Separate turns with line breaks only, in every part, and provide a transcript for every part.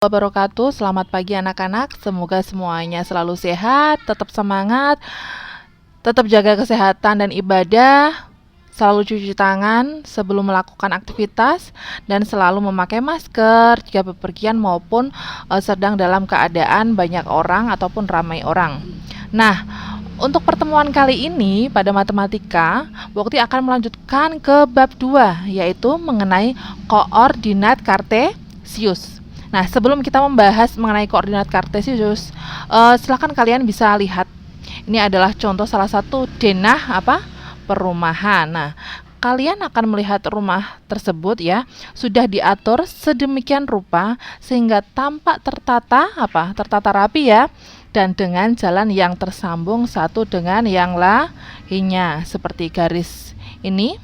Wabarakatuh. Selamat pagi anak-anak. Semoga semuanya selalu sehat, tetap semangat, tetap jaga kesehatan dan ibadah, selalu cuci tangan sebelum melakukan aktivitas, dan selalu memakai masker jika bepergian maupun sedang dalam keadaan banyak orang ataupun ramai orang. Nah, untuk pertemuan kali ini pada matematika, Bokti akan melanjutkan ke bab 2, yaitu mengenai koordinat kartesius. Nah, sebelum kita membahas mengenai koordinat kartesius, silakan kalian bisa lihat. Ini adalah contoh salah satu denah perumahan. Nah, kalian akan melihat rumah tersebut ya, sudah diatur sedemikian rupa sehingga tampak tertata rapi ya, dan dengan jalan yang tersambung satu dengan yang lainnya, seperti garis ini,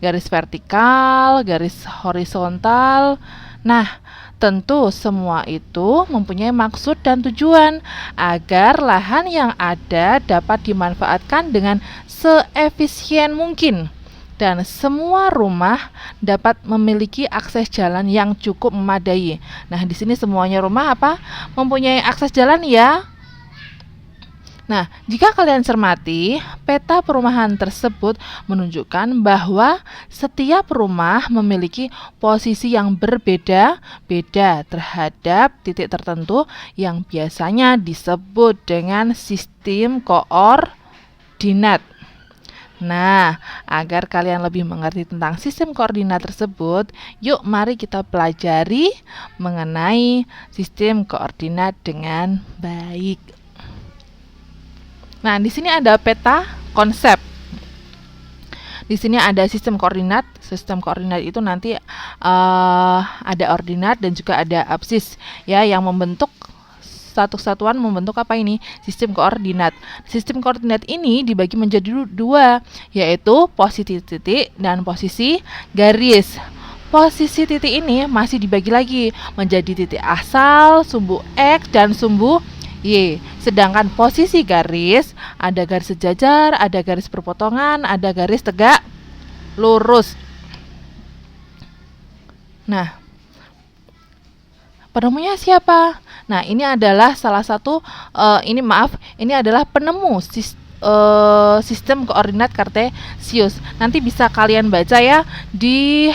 garis vertikal, garis horizontal. Nah, tentu semua itu mempunyai maksud dan tujuan agar lahan yang ada dapat dimanfaatkan dengan seefisien mungkin dan semua rumah dapat memiliki akses jalan yang cukup memadai. Nah, di sini semuanya rumah mempunyai akses jalan ya. Nah, jika kalian cermati, peta perumahan tersebut menunjukkan bahwa setiap rumah memiliki posisi yang berbeda-beda terhadap titik tertentu yang biasanya disebut dengan sistem koordinat. Nah, agar kalian lebih mengerti tentang sistem koordinat tersebut, yuk mari kita pelajari mengenai sistem koordinat dengan baik. Nah, di sini ada peta konsep. Di sini ada sistem koordinat. Sistem koordinat itu nanti ada ordinat dan juga ada absis ya, yang membentuk satu kesatuan, membentuk sistem koordinat. Sistem koordinat ini dibagi menjadi dua, yaitu posisi titik dan posisi garis. Posisi titik ini masih dibagi lagi menjadi titik asal, sumbu X dan sumbu Y. Sedangkan posisi garis, ada garis sejajar, ada garis berpotongan, ada garis tegak lurus. Nah, penemunya siapa? Nah, ini adalah salah satu ini adalah penemu sistem koordinat kartesius. Nanti bisa kalian baca ya di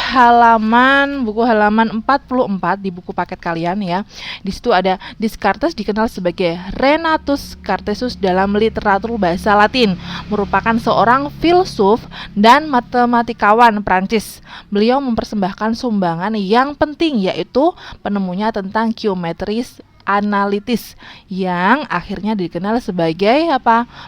buku halaman 44 di buku paket kalian ya. Di situ ada Descartes dikenal sebagai Renatus Cartesius dalam literatur bahasa Latin, merupakan seorang filsuf dan matematikawan Prancis. Beliau mempersembahkan sumbangan yang penting, yaitu penemunya tentang geometris analitis yang akhirnya dikenal sebagai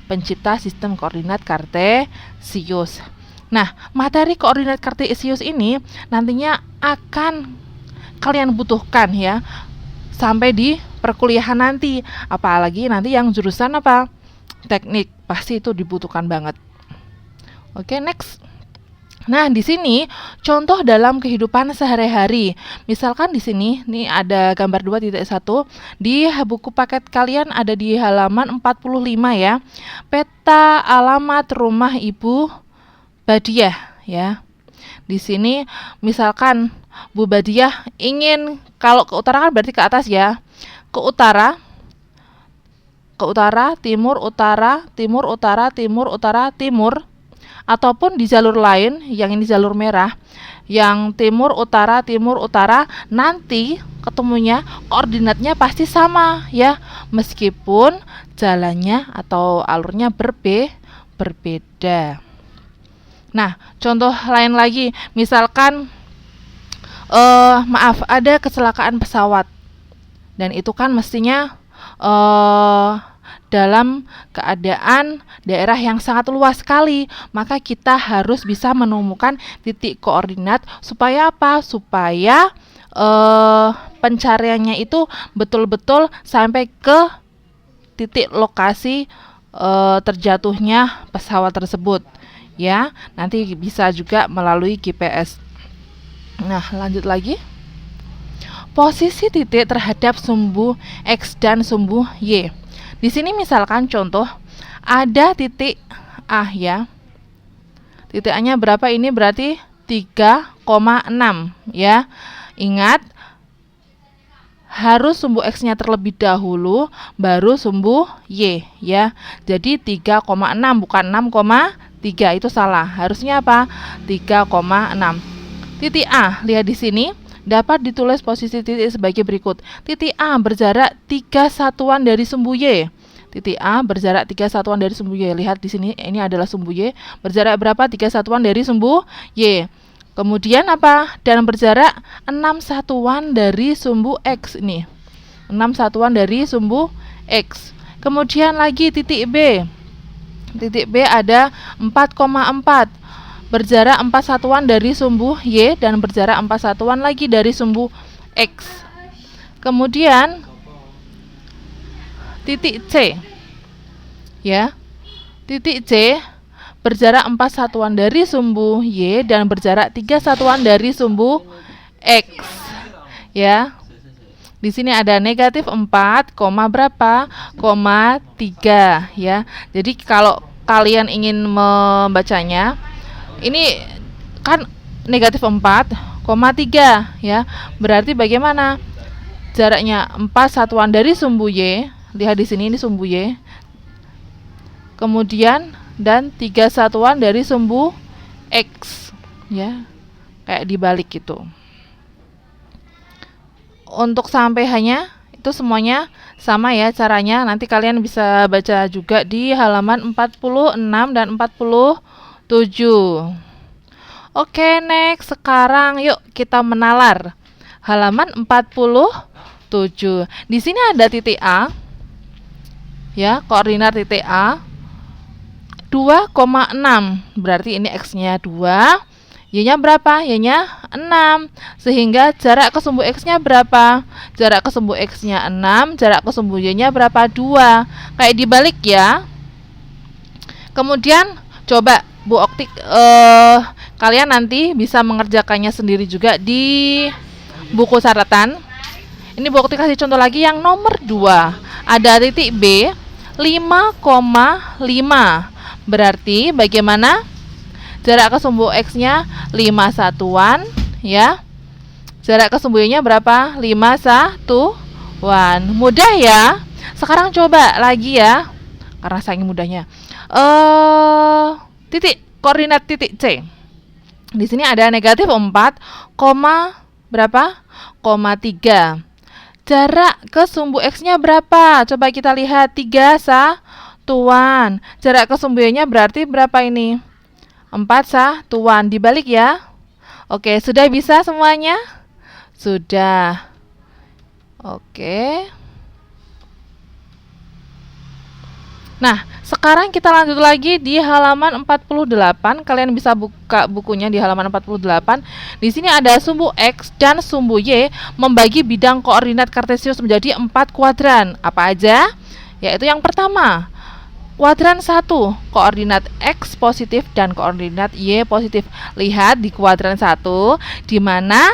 pencipta sistem koordinat kartesius. Nah, materi koordinat kartesius ini nantinya akan kalian butuhkan ya sampai di perkuliahan nanti, apalagi nanti yang jurusan teknik, pasti itu dibutuhkan banget. Oke, next. Nah, di sini contoh dalam kehidupan sehari-hari. Misalkan di sini nih ada gambar 2.1 di buku paket kalian, ada di halaman 45 ya. Peta alamat rumah Ibu Badiah ya. Di sini misalkan Bu Badiah ingin, kalau ke utara kan berarti ke atas ya. Ke utara, timur, utara, timur, utara, timur, utara, timur. Ataupun di jalur lain, yang ini jalur merah, yang timur, utara, nanti ketemunya koordinatnya pasti sama ya, meskipun jalannya atau alurnya berbeda. Nah, contoh lain lagi, misalkan ada kecelakaan pesawat, dan itu kan mestinya dalam keadaan daerah yang sangat luas sekali, maka kita harus bisa menemukan titik koordinat supaya supaya pencariannya itu betul-betul sampai ke titik lokasi terjatuhnya pesawat tersebut ya. Nanti bisa juga melalui GPS. Nah, lanjut lagi. Posisi titik terhadap sumbu X dan sumbu Y. Di sini misalkan contoh ada titik A ya. Titik A-nya berapa? Ini berarti 3,6 ya. Ingat, harus sumbu X-nya terlebih dahulu, baru sumbu Y, ya. Jadi 3,6 bukan 6,3, itu salah. Harusnya apa? 3,6. Titik A, lihat di sini, dapat ditulis posisi titik sebagai berikut. Titik A berjarak 3 satuan dari sumbu Y. Titik A berjarak 3 satuan dari sumbu Y. Lihat di sini, ini adalah sumbu Y. Berjarak berapa? 3 satuan dari sumbu Y. Kemudian apa? Dan berjarak 6 satuan dari sumbu X ini. 6 satuan dari sumbu X. Kemudian lagi titik B. Titik B ada 4,4. Berjarak 4 satuan dari sumbu Y dan berjarak 4 satuan lagi dari sumbu X. Kemudian titik C. Ya. Titik C berjarak 4 satuan dari sumbu Y dan berjarak 3 satuan dari sumbu X. Ya. Di sini ada negatif 4, berapa? 3, ya. Jadi kalau kalian ingin membacanya, ini kan negatif 4, 3, ya. Berarti bagaimana? Jaraknya 4 satuan dari sumbu Y. Lihat di sini, ini sumbu Y. Kemudian dan 3 satuan dari sumbu X, ya, kayak dibalik gitu. Untuk sampai hanya itu semuanya sama ya caranya. Nanti kalian bisa baca juga di halaman 46 dan 47. Oke, next. Sekarang yuk kita menalar halaman 47. Di sini ada titik A, ya, koordinat titik A 2,6, berarti ini X-nya 2, Y-nya berapa? Y-nya 6, sehingga jarak ke sumbu X-nya berapa? Jarak ke sumbu X-nya 6, jarak ke sumbu Y-nya berapa? 2, kayak dibalik ya. Kemudian coba Bu Oktik, kalian nanti bisa mengerjakannya sendiri juga di buku catatan. Ini Bu Oktik kasih contoh lagi yang nomor 2, ada titik B 5,5. Berarti bagaimana? Jarak ke sumbu X-nya 5 satuan, ya. Jarak ke sumbu Y-nya berapa? 5 satuan. Mudah ya. Sekarang coba lagi ya. Karena saking mudahnya. Titik koordinat titik C. Di sini ada negatif 4, berapa? 3. Jarak ke sumbu X-nya berapa? Coba kita lihat, 3 satuan. Jarak ke sumbu Y-nya berarti berapa ini? 4 satuan. Dibalik ya. Oke, sudah bisa semuanya? Sudah. Oke. Nah, sekarang kita lanjut lagi di halaman 48. Kalian bisa buka bukunya di halaman 48. Di sini ada sumbu X dan sumbu Y membagi bidang koordinat kartesius menjadi 4 kuadran. Apa aja? Yaitu yang pertama, kuadran 1, koordinat X positif dan koordinat Y positif. Lihat di kuadran 1, di mana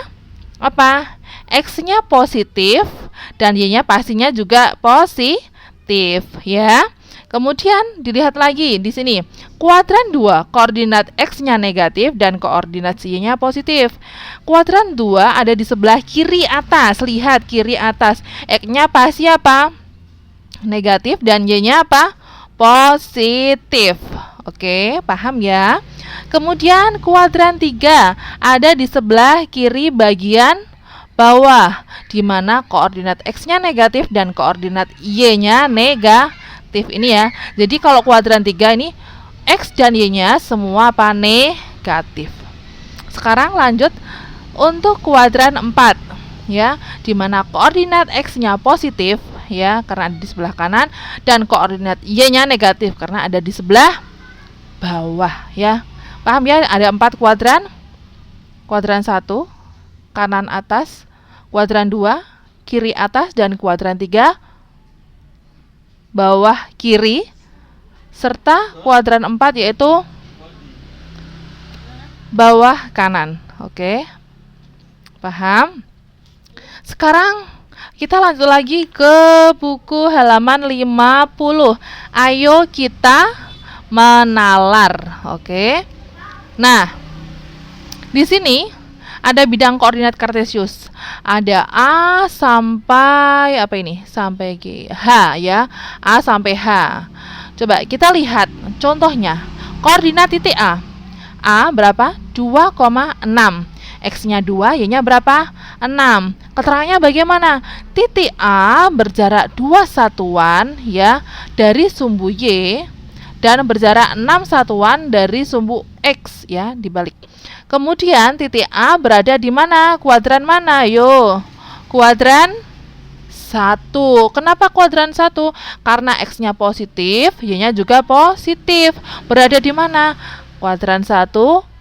apa? X-nya positif dan Y-nya pastinya juga positif, ya. Kemudian dilihat lagi di sini, kuadran 2, koordinat X-nya negatif dan koordinat Y-nya positif. Kuadran 2 ada di sebelah kiri atas. Lihat kiri atas, X-nya pasti apa? Negatif dan Y-nya apa? Positif. Oke, paham ya? Kemudian kuadran 3 ada di sebelah kiri bagian bawah, di mana koordinat X-nya negatif dan koordinat Y-nya negatif. Ini ya. Jadi kalau kuadran 3 ini X dan Y-nya semua apa? Negatif. Sekarang lanjut untuk kuadran 4, ya, di mana koordinat X-nya positif, ya, karena ada di sebelah kanan, dan koordinat Y-nya negatif karena ada di sebelah bawah, ya. Paham ya? Ada 4 kuadran. Kuadran 1 kanan atas, kuadran 2 kiri atas, dan kuadran 3 bawah kiri, serta kuadran 4 yaitu bawah kanan. Oke, paham? Sekarang kita lanjut lagi ke buku halaman 50. Ayo kita menalar. Oke. Nah, di sini ada bidang koordinat kartesius. Ada A sampai apa ini? Sampai G, H ya. A sampai H. Coba kita lihat contohnya. Koordinat titik A. A berapa? 2,6. X-nya 2, Y-nya berapa? 6. Keterangannya bagaimana? Titik A berjarak 2 satuan ya dari sumbu Y dan berjarak 6 satuan dari sumbu X ya, dibalik. Kemudian titik A berada di mana? Kuadran mana? Yo. Kuadran 1. Kenapa kuadran 1? Karena X-nya positif, Y-nya juga positif. Berada di mana? Kuadran 1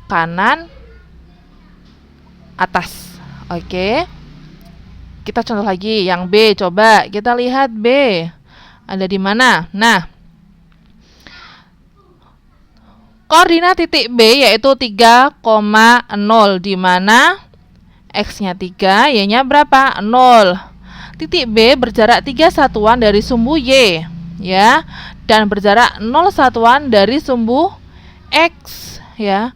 kanan atas. Oke. Kita contoh lagi yang B. Coba kita lihat B. Ada di mana? Nah, koordinat titik B yaitu 3,0 di mana X-nya 3, Y-nya berapa? 0. Titik B berjarak 3 satuan dari sumbu Y ya dan berjarak 0 satuan dari sumbu X ya.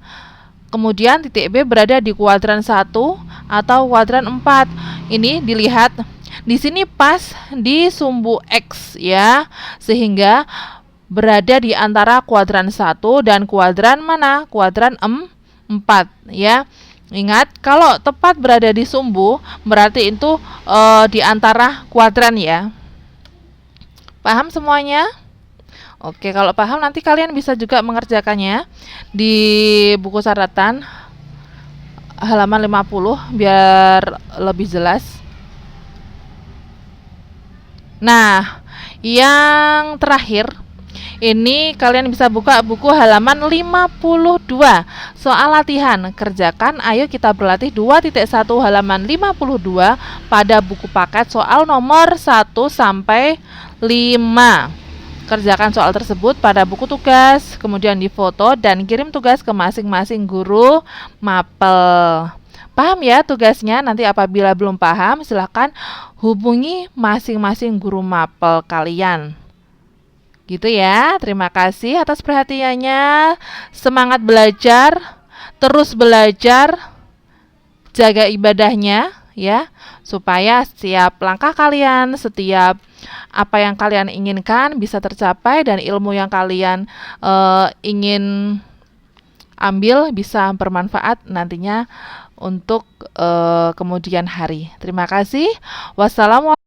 Kemudian titik B berada di kuadran 1 atau kuadran 4. Ini dilihat di sini pas di sumbu X ya, sehingga berada di antara kuadran 1 dan kuadran mana? Kuadran 4 ya. Ingat, kalau tepat berada di sumbu berarti itu di antara kuadran ya. Paham semuanya? Oke, kalau paham nanti kalian bisa juga mengerjakannya di buku catatan halaman 50 biar lebih jelas. Nah, yang terakhir ini kalian bisa buka buku halaman 52. Soal latihan, kerjakan ayo kita berlatih 2.1 halaman 52 pada buku paket soal nomor 1 sampai 5. Kerjakan soal tersebut pada buku tugas, kemudian difoto dan kirim tugas ke masing-masing guru mapel. Paham ya tugasnya? Nanti apabila belum paham, silahkan hubungi masing-masing guru mapel kalian. Gitu ya. Terima kasih atas perhatiannya. Semangat belajar, terus belajar, jaga ibadahnya ya, supaya setiap langkah kalian, setiap apa yang kalian inginkan bisa tercapai dan ilmu yang kalian ingin ambil bisa bermanfaat nantinya untuk kemudian hari. Terima kasih. Wassalamualaikum.